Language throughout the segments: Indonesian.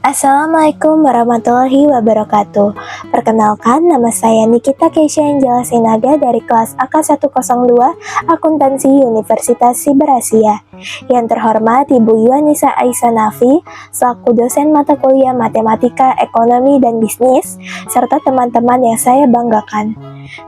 Assalamualaikum warahmatullahi wabarakatuh. Perkenalkan, nama saya Nikita Keisha Angela Sinaga dari kelas AK102 Akuntansi Universitas Siber Asia. Yang terhormat Ibu Yuanisa Aisyah Nafi, selaku dosen mata kuliah Matematika, Ekonomi, dan Bisnis, serta teman-teman yang saya banggakan.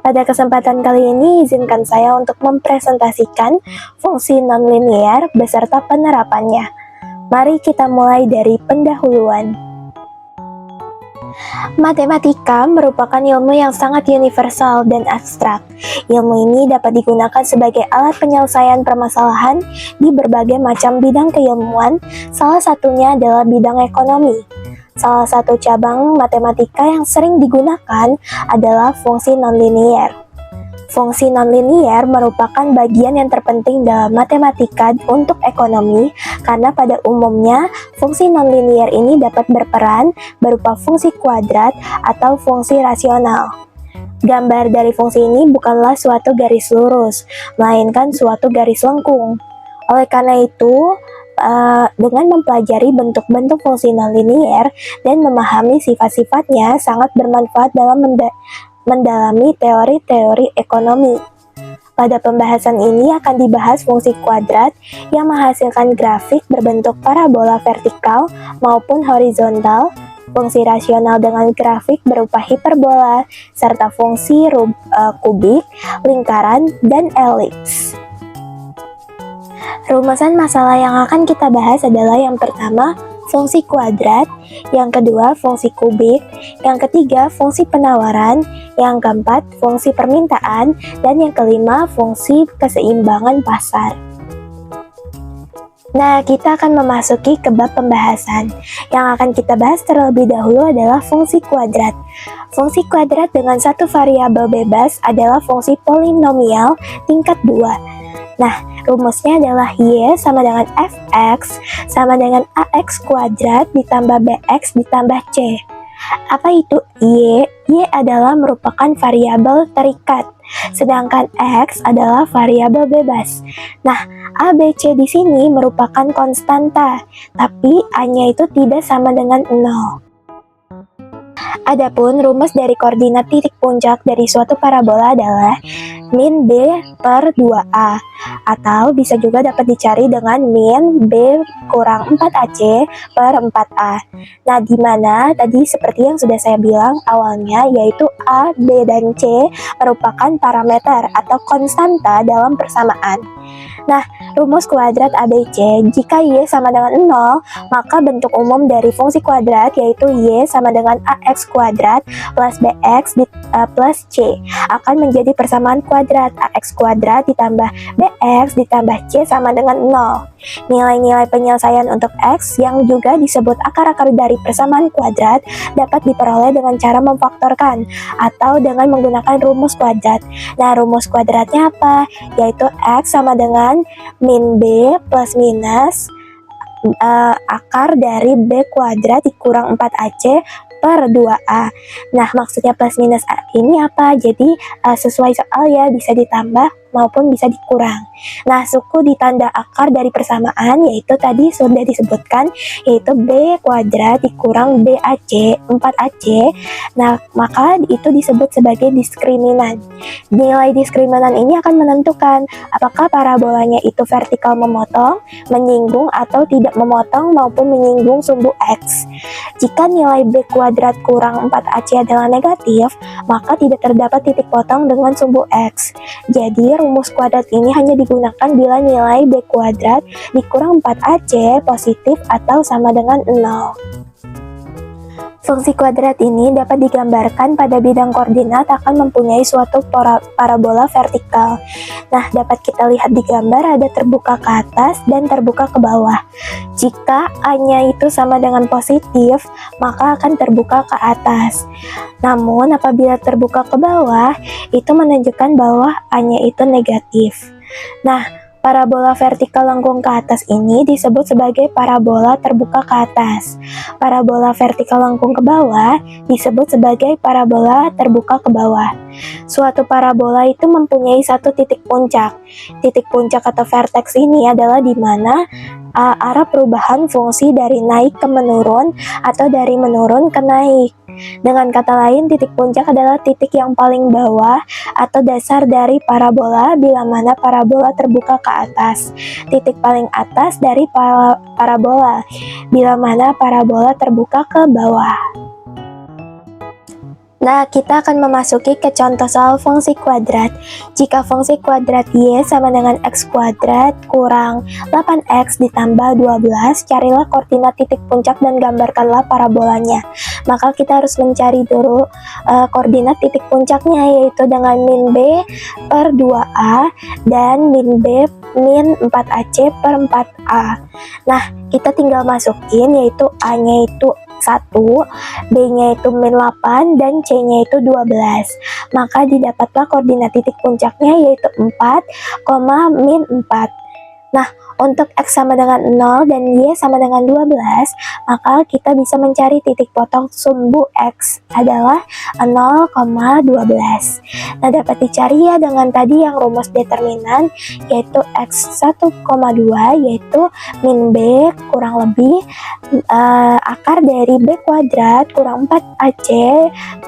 Pada kesempatan kali ini, izinkan saya untuk mempresentasikan fungsi nonlinear beserta penerapannya. Mari kita mulai dari pendahuluan. Matematika merupakan ilmu yang sangat universal dan abstrak. Ilmu ini dapat digunakan sebagai alat penyelesaian permasalahan di berbagai macam bidang keilmuan, salah satunya adalah bidang ekonomi. Salah satu cabang matematika yang sering digunakan adalah fungsi nonlinear. Fungsi nonlinear merupakan bagian yang terpenting dalam matematika untuk ekonomi karena pada umumnya fungsi nonlinear ini dapat berperan berupa fungsi kuadrat atau fungsi rasional. Gambar dari fungsi ini bukanlah suatu garis lurus, melainkan suatu garis lengkung. Oleh karena itu, dengan mempelajari bentuk-bentuk fungsi nonlinear dan memahami sifat-sifatnya sangat bermanfaat dalam mendalami teori-teori ekonomi. Pada pembahasan ini akan dibahas fungsi kuadrat yang menghasilkan grafik berbentuk parabola vertikal maupun horizontal, fungsi rasional dengan grafik berupa hiperbola, serta fungsi kubik, lingkaran, dan elips. Rumusan masalah yang akan kita bahas adalah yang pertama, fungsi kuadrat, yang kedua fungsi kubik, yang ketiga fungsi penawaran, yang keempat fungsi permintaan, dan yang kelima fungsi keseimbangan pasar. Nah, kita akan memasuki ke bab pembahasan. Yang akan kita bahas terlebih dahulu adalah fungsi kuadrat. Fungsi kuadrat dengan satu variabel bebas adalah fungsi polinomial tingkat 2. Nah, rumusnya adalah Y sama dengan Fx sama dengan Ax kuadrat ditambah Bx ditambah C. Apa itu Y? Y adalah merupakan variabel terikat, sedangkan X adalah variabel bebas. Nah, A, B, C di sini merupakan konstanta, tapi A-nya itu tidak sama dengan 0. Adapun rumus dari koordinat titik puncak dari suatu parabola adalah min B per 2A, atau bisa juga dapat dicari dengan min B kurang 4AC per 4A. Nah, di mana tadi seperti yang sudah saya bilang awalnya, yaitu A, B, dan C merupakan parameter atau konstanta dalam persamaan. Nah, rumus kuadrat ABC, jika Y sama dengan 0, maka bentuk umum dari fungsi kuadrat yaitu Y sama dengan AX kuadrat plus BX plus C akan menjadi persamaan kuadrat AX kuadrat ditambah BX ditambah C sama dengan 0. Nilai-nilai penyelesaian untuk X yang juga disebut akar-akar dari persamaan kuadrat dapat diperoleh dengan cara memfaktorkan atau dengan menggunakan rumus kuadrat. Nah, rumus kuadratnya apa? Yaitu X sama dengan min B plus minus akar dari B kuadrat dikurang 4AC per 2A. Nah, maksudnya plus minus A ini apa? Jadi sesuai soal ya, bisa ditambah maupun bisa dikurang. Nah, suku ditanda akar dari persamaan yaitu tadi sudah disebutkan, yaitu B kuadrat dikurang BAC 4AC. Nah, maka itu disebut sebagai diskriminan. Nilai diskriminan ini akan menentukan apakah parabolanya itu vertikal memotong, menyinggung, atau tidak memotong maupun menyinggung sumbu X. Jika nilai B kuadrat kurang 4AC adalah negatif, maka tidak terdapat titik potong dengan sumbu X. Jadi, rumus kuadrat ini hanya digunakan bila nilai B kuadrat dikurang 4AC positif atau sama dengan 0. Fungsi kuadrat ini dapat digambarkan pada bidang koordinat akan mempunyai suatu parabola vertikal. Nah, dapat kita lihat di gambar ada terbuka ke atas dan terbuka ke bawah. Jika A-nya itu sama dengan positif, maka akan terbuka ke atas. Namun, apabila terbuka ke bawah, itu menunjukkan bahwa A-nya itu negatif. Nah, Parabola vertikal lengkung ke atas ini disebut sebagai parabola terbuka ke atas. Parabola vertikal lengkung ke bawah disebut sebagai parabola terbuka ke bawah. Suatu parabola itu mempunyai satu titik puncak. Titik puncak atau vertex ini adalah di mana arah perubahan fungsi dari naik ke menurun atau dari menurun ke naik. Dengan kata lain, titik puncak adalah titik yang paling bawah atau dasar dari parabola bila mana parabola terbuka ke atas. Titik paling atas dari parabola bila mana parabola terbuka ke bawah. Nah, kita akan memasuki ke contoh soal fungsi kuadrat. Jika fungsi kuadrat y sama dengan x kuadrat kurang 8x ditambah 12, carilah koordinat titik puncak dan gambarkanlah parabolanya. Maka kita harus mencari dulu koordinat titik puncaknya, yaitu dengan min b per 2a dan min b min 4ac per 4a. Nah, kita tinggal masukin, yaitu a-nya itu 1, B-nya itu min 8, dan C-nya itu 12. Maka didapatlah koordinat titik puncaknya yaitu 4, min 4. Nah, untuk X sama dengan 0 dan Y sama dengan 12, maka kita bisa mencari titik potong sumbu X adalah 0,12. Nah, dapat dicari ya dengan tadi yang rumus determinan, yaitu X1,2, yaitu min B kurang lebih akar dari B kuadrat kurang 4AC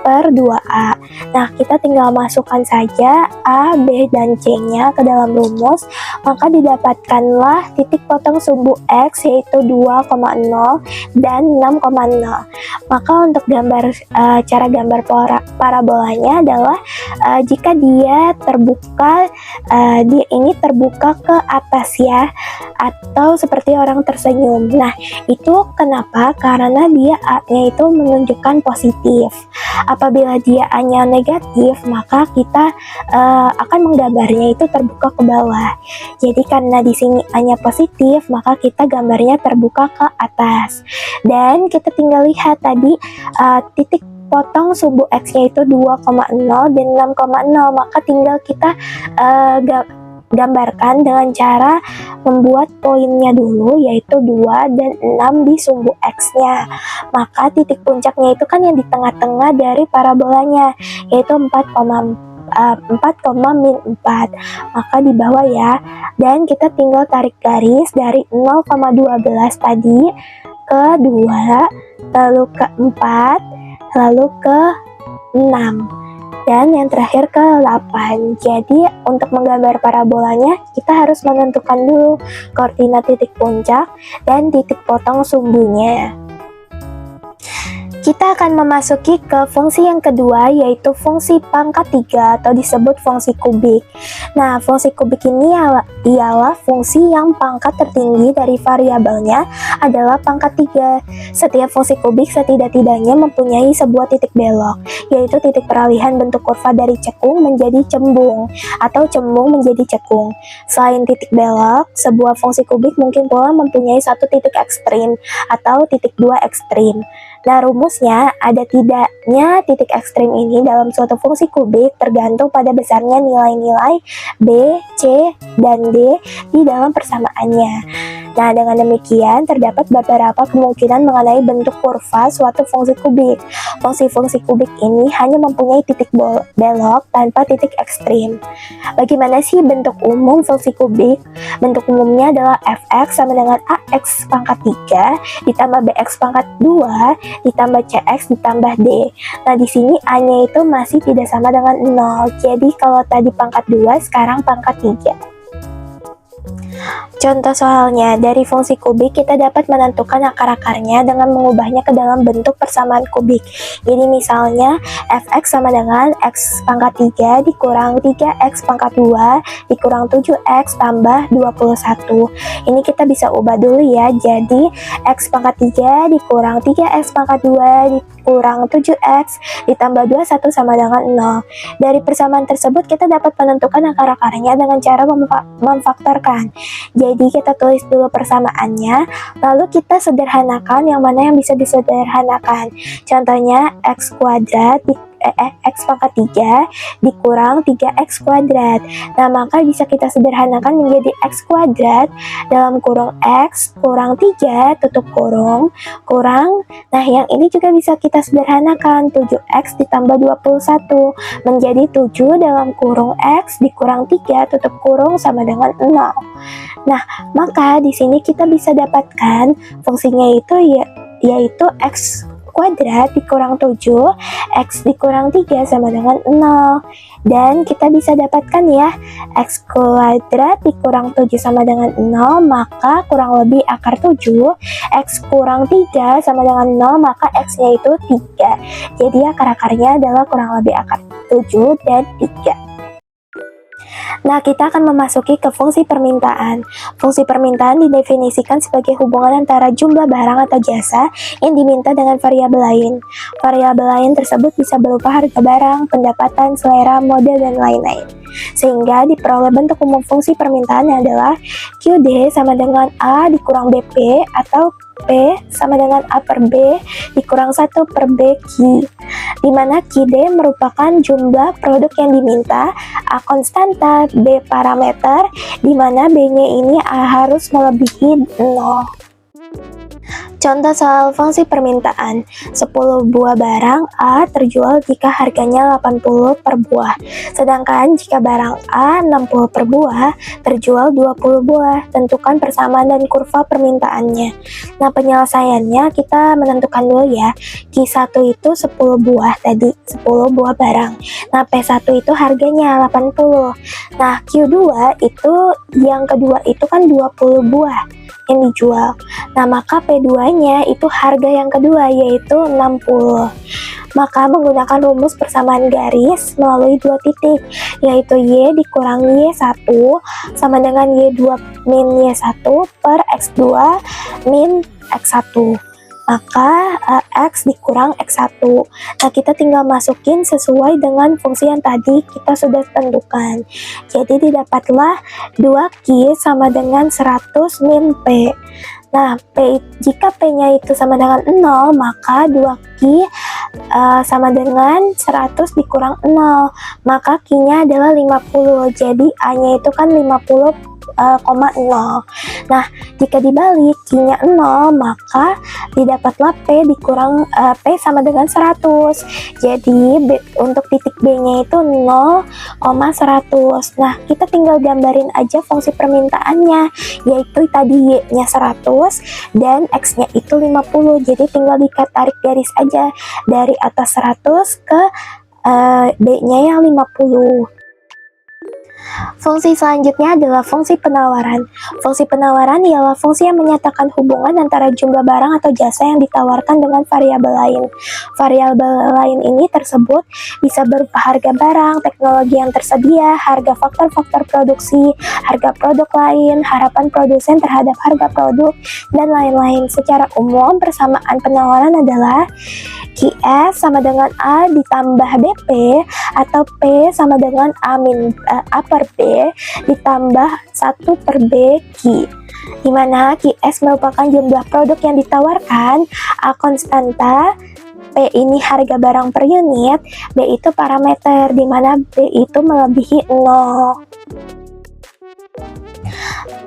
per 2A. Nah, kita tinggal masukkan saja A, B, dan C-nya ke dalam rumus, maka didapatkanlah titik potong sumbu X yaitu 2,0 dan 6,0. Maka untuk cara gambar parabolanya adalah jika dia terbuka, dia ini terbuka ke atas ya, atau seperti orang tersenyum. Nah, itu kenapa? Karena dia A-nya itu menunjukkan positif. Apabila dia A-nya negatif, maka kita akan menggambarnya itu terbuka ke bawah. Jadi karena di sini A-nya positif, maka kita gambarnya terbuka ke atas. Dan kita tinggal lihat tadi titik potong sumbu X-nya itu 2,0 dan 6,0, maka tinggal kita gambarkan dengan cara membuat poinnya dulu, yaitu 2 dan 6 di sumbu X-nya. Maka titik puncaknya itu kan yang di tengah-tengah dari parabolanya, yaitu 4, min 4. Maka di bawah ya. Dan kita tinggal tarik garis dari 0,12 tadi ke 2, lalu ke 4, lalu ke 6, dan yang terakhir ke 8. Jadi untuk menggambar parabolanya kita harus menentukan dulu koordinat titik puncak dan titik potong sumbunya. Kita akan memasuki ke fungsi yang kedua, yaitu fungsi pangkat 3 atau disebut fungsi kubik. Nah, fungsi kubik ini ialah fungsi yang pangkat tertinggi dari variabelnya adalah pangkat 3. Setiap fungsi kubik setidak-tidaknya mempunyai sebuah titik belok, yaitu titik peralihan bentuk kurva dari cekung menjadi cembung atau cembung menjadi cekung. Selain titik belok, sebuah fungsi kubik mungkin pula mempunyai satu titik ekstrim atau titik 2 ekstrim. Nah, rumusnya ada tidaknya titik ekstrim ini dalam suatu fungsi kubik tergantung pada besarnya nilai-nilai B, C, dan D di dalam persamaannya. Nah, dengan demikian terdapat beberapa kemungkinan mengenai bentuk kurva suatu fungsi kubik. Fungsi-fungsi kubik ini hanya mempunyai titik belok tanpa titik ekstrim. Bagaimana sih bentuk umum fungsi kubik? Bentuk umumnya adalah fx sama dengan ax pangkat 3 ditambah bx pangkat 2 ditambah cx ditambah d. Nah, di sini a-nya itu masih tidak sama dengan 0. Jadi kalau tadi pangkat 2, sekarang pangkat 3. Contoh soalnya, dari fungsi kubik kita dapat menentukan akar-akarnya dengan mengubahnya ke dalam bentuk persamaan kubik. Jadi misalnya fx sama dengan x pangkat 3 dikurang 3x pangkat 2 dikurang 7x tambah 21. Ini kita bisa ubah dulu ya. Jadi x pangkat 3 dikurang 3x pangkat 2 dikurang 7x ditambah 21 sama dengan 0. Dari persamaan tersebut kita dapat menentukan akar-akarnya dengan cara memfaktorkan. Jadi kita tulis dulu persamaannya, lalu kita sederhanakan yang mana yang bisa disederhanakan. Contohnya x kuadrat X pangkat 3 dikurang 3X kuadrat. Nah, maka bisa kita sederhanakan menjadi X kuadrat dalam kurung X kurang 3 tutup kurung, nah yang ini juga bisa kita sederhanakan, 7X ditambah 21 menjadi 7 dalam kurung X dikurang 3 tutup kurung sama dengan 0. Nah, maka di sini kita bisa dapatkan fungsinya itu yaitu X kuadrat dikurang 7, X dikurang 3 sama dengan 0. Dan kita bisa dapatkan ya, X kuadrat dikurang 7 sama dengan 0, maka kurang lebih akar 7, X kurang 3 sama dengan 0, maka X-nya itu 3. Jadi akar-akarnya adalah kurang lebih akar 7 dan 3. Nah, kita akan memasuki ke fungsi permintaan. Fungsi permintaan didefinisikan sebagai hubungan antara jumlah barang atau jasa yang diminta dengan variabel lain. Variabel lain tersebut bisa berupa harga barang, pendapatan, selera, model, dan lain-lain. Sehingga diperoleh bentuk umum fungsi permintaan adalah QD sama dengan A dikurang BP atau P sama dengan A per B dikurang 1 per B Q, di mana QD merupakan jumlah produk yang diminta, A konstanta, B parameter, di mana B-nya ini harus melebihi 0. Contoh soal fungsi permintaan, 10 buah barang A terjual jika harganya 80 per buah, sedangkan jika barang A 60 per buah terjual 20 buah. Tentukan persamaan dan kurva permintaannya. Nah, penyelesaiannya kita menentukan dulu ya. Q1 itu 10 buah tadi, 10 buah barang. Nah, P1 itu harganya 80. Nah, Q2 itu yang kedua itu kan 20 buah yang dijual. Nah, maka P2-nya itu harga yang kedua yaitu 60. Maka menggunakan rumus persamaan garis melalui dua titik, yaitu Y dikurang Y1 sama dengan Y2 min Y1 per X2 min X1. Maka X dikurang X1. Nah, kita tinggal masukin sesuai dengan fungsi yang tadi kita sudah tentukan. Jadi didapatlah 2Q sama dengan 100 min P. Nah, jika P-nya itu sama dengan 0, maka 2Q sama dengan 100 dikurang 0. Maka Q-nya adalah 50. Jadi A-nya itu kan 50,0. Nah, jika dibalik Q-nya 0, maka didapatlah P dikurang P sama dengan 100. Jadi untuk titik B-nya itu 0,100. Nah, kita tinggal gambarin aja fungsi permintaannya, yaitu tadi Y-nya 100 dan X-nya itu 50. Jadi tinggal ditarik garis aja dari atas 100 ke B-nya yang 50. Fungsi selanjutnya adalah fungsi penawaran. Fungsi penawaran ialah fungsi yang menyatakan hubungan antara jumlah barang atau jasa yang ditawarkan dengan variabel lain. Variabel lain ini tersebut bisa berupa harga barang, teknologi yang tersedia, harga faktor-faktor produksi, harga produk lain, harapan produsen terhadap harga produk, dan lain-lain. Secara umum, persamaan penawaran adalah QS sama dengan A ditambah BP atau P sama dengan A per B ditambah 1 per B Q, di mana QS merupakan jumlah produk yang ditawarkan, A konstanta, P ini harga barang per unit, B itu parameter, di mana B itu melebihi 0.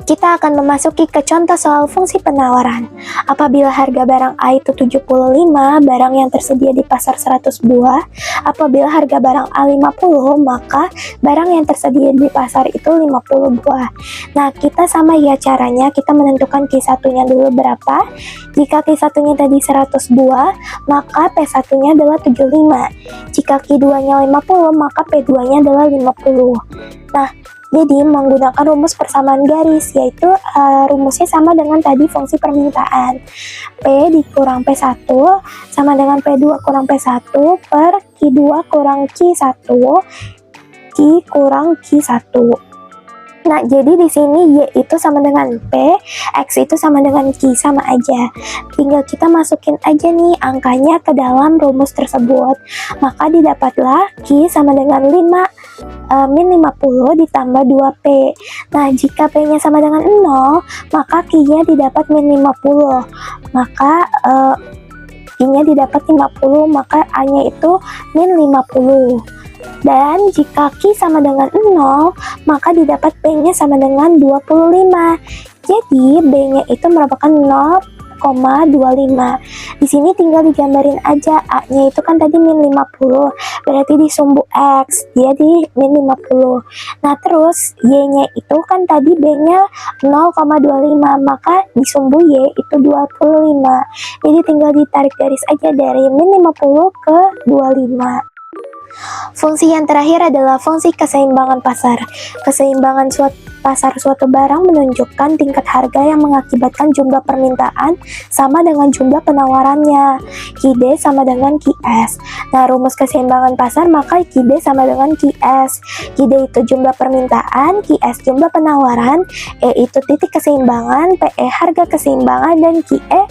Kita akan memasuki ke contoh soal fungsi penawaran. Apabila harga barang A itu 75, barang yang tersedia di pasar 100 buah. Apabila harga barang A 50, maka barang yang tersedia di pasar itu 50 buah. Nah, kita sama ya caranya, kita menentukan Q1-nya dulu berapa. Jika Q1-nya tadi 100 buah, maka P1-nya adalah 75. Jika Q2-nya 50, maka P2-nya adalah 50. Nah, jadi menggunakan rumus persamaan garis, yaitu rumusnya sama dengan tadi fungsi permintaan. P dikurang P1 sama dengan P2 kurang P1 per Q2 kurang Q1, Q kurang Q1. Nah, jadi di sini Y itu sama dengan P, X itu sama dengan Q, sama aja. Tinggal kita masukin aja nih angkanya ke dalam rumus tersebut. Maka didapatlah Q sama dengan 5 min 50 ditambah 2P. Nah, jika P-nya sama dengan 0, maka Q-nya didapat min 50. Maka Q Q-nya didapat 50, maka A-nya itu min 50. Dan jika Q sama dengan 0, maka didapat B-nya sama dengan 25. Jadi B-nya itu merupakan 0,25. Di sini tinggal digambarin aja, A-nya itu kan tadi min 50, berarti di sumbu X dia di min 50. Nah terus Y-nya itu kan tadi B-nya 0,25, maka di sumbu Y itu 25. Jadi tinggal ditarik garis aja dari min 50 ke 25. Fungsi yang terakhir adalah fungsi keseimbangan pasar. Keseimbangan pasar suatu barang menunjukkan tingkat harga yang mengakibatkan jumlah permintaan sama dengan jumlah penawarannya. QD sama dengan QS. Nah, rumus keseimbangan pasar maka QD sama dengan QS. QD itu jumlah permintaan, QS jumlah penawaran, E itu titik keseimbangan, PE harga keseimbangan, dan QE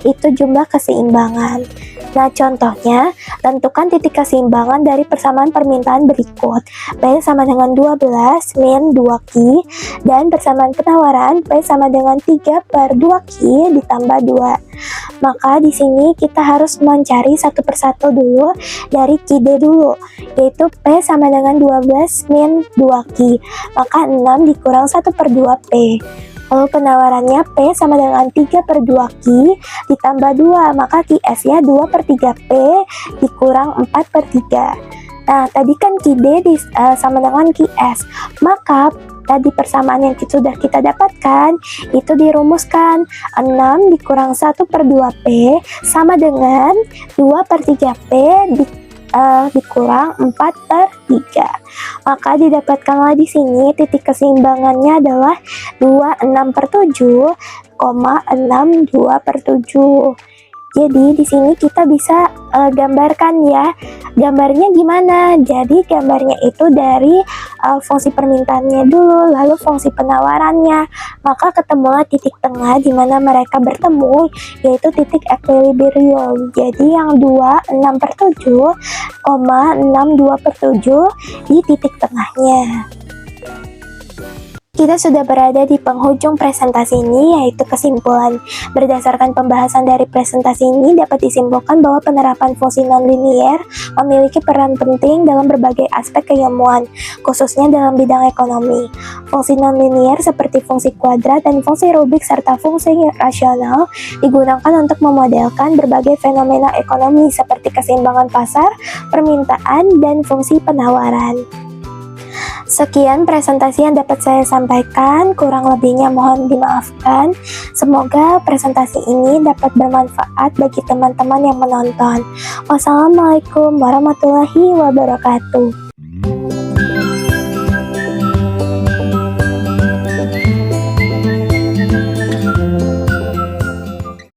itu jumlah keseimbangan. Nah, contohnya, tentukan titik keseimbangan dari persamaan permintaan berikut. P sama dengan 12 min 2Q, dan persamaan penawaran P sama dengan 3/2Q ditambah 2. Maka di sini kita harus mencari satu persatu dulu dari QD dulu, yaitu P sama dengan 12 min 2Q. Maka 6 dikurang 1/2P. Lalu penawarannya P sama dengan 3/2Q ditambah 2, maka QS-nya 2/3P dikurang 4/3. Nah, tadi kan QD sama dengan QS, maka tadi persamaan yang sudah kita dapatkan itu dirumuskan 6 dikurang 1/2P sama dengan 2/3P dikurang 4/3. Maka didapatkanlah di sini titik keseimbangannya adalah 26/7,62/7. Jadi di sini kita bisa gambarkan ya. Gambarnya gimana? Jadi gambarnya itu dari fungsi permintaannya dulu, lalu fungsi penawarannya. Maka ketemulah titik tengah di mana mereka bertemu, yaitu titik equilibrium. Jadi yang 26/7,62/7 di titik tengahnya. Kita sudah berada di penghujung presentasi ini, yaitu kesimpulan. Berdasarkan pembahasan dari presentasi ini, dapat disimpulkan bahwa penerapan fungsi nonlinier memiliki peran penting dalam berbagai aspek keilmuan, khususnya dalam bidang ekonomi. Fungsi nonlinier seperti fungsi kuadrat dan fungsi Rubik serta fungsi rasional digunakan untuk memodelkan berbagai fenomena ekonomi seperti keseimbangan pasar, permintaan, dan fungsi penawaran. Sekian presentasi yang dapat saya sampaikan, kurang lebihnya mohon dimaafkan. Semoga presentasi ini dapat bermanfaat bagi teman-teman yang menonton. Wassalamualaikum warahmatullahi wabarakatuh.